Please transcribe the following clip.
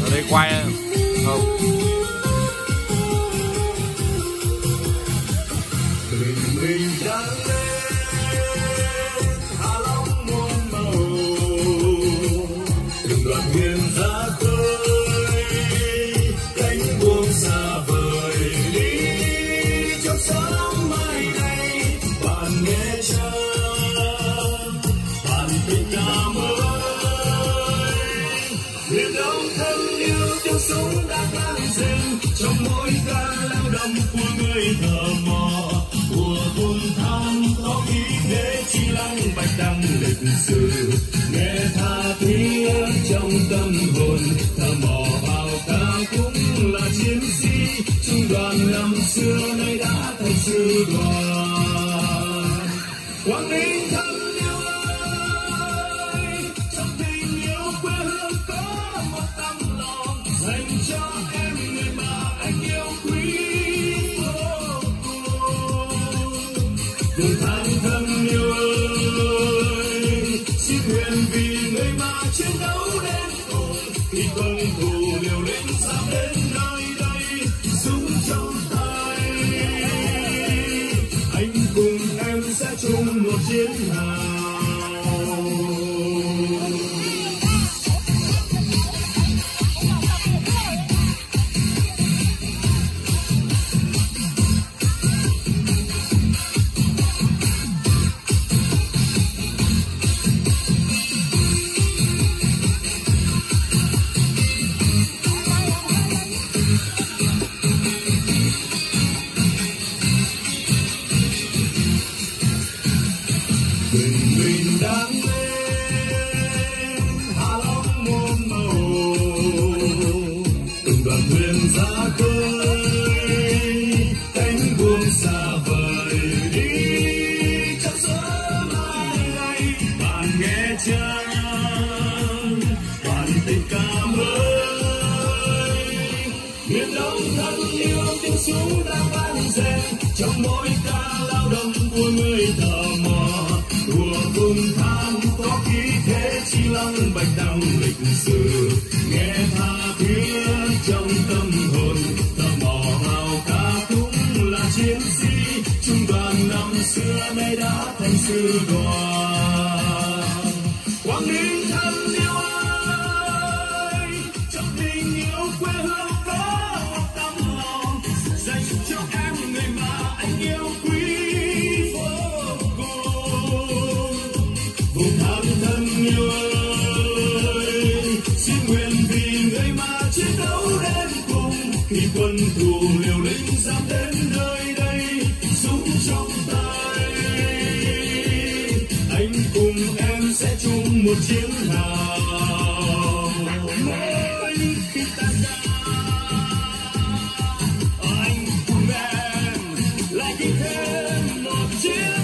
ở đây quay không. Mình đang lên Hạ Long muôn màu, từng đoàn thuyền ra khơi, cánh buông xa vời đi trong sáng mai này. Bạn nghe cha, bạn tình cảm ơi, miền Đông thân yêu tiếng súng đã vang rền trong mỗi ca lao động của người thợ mò. Mùa buồn than có ý thế chi lăng bạch đăng lịch sử, nghe tha thiết trong tâm hồn, thợ mò vào ca cũng là chiến sĩ. Trung đoàn năm xưa nay đã thành sư đoàn. Quảng Ninh thân yêu ơi, trong tình yêu quê hương có một tấm lòng dành cho em, người mà anh yêu quý. Vùng than thân yêu ơi, xin nguyện vì người mà chiến đấu đến cùng, khi quân thù liều lĩnh dám đến nơi đây, súng trong tay anh cùng em sẽ chung một chiến hào. Mình đang lên Hạ Long muôn màu, từng đoàn thuyền ra khơi, cánh buông xa vời đi trong gió mai này. Bạn nghe cha, bạn tình cảm ơi, miền Đông thân yêu tiếng súng đã vang rền trong mỗi ca lao động của người thợ mò. Mùa buồn than có khí thế chi lăng bạch đăng lịch sử, nghe tha thiết trong tâm hồn, thợ mò vào ca cũng là chiến sĩ. Trung đoàn năm xưa nay đã thành sư đoàn. Quảng Ninh thân yêu ơi, trong tình yêu quê hương có một tấm lòng dành cho em, người mà anh yêu quý. Vùng than thân yêu ơi, xin nguyện vì người mà chiến đấu đến cùng, khi quân thù liều lĩnh dám đến nơi đây, súng trong tay anh cùng em sẽ chung một chiến hào. Mỗi khi ta ra anh cùng em lại ghi thêm một chiến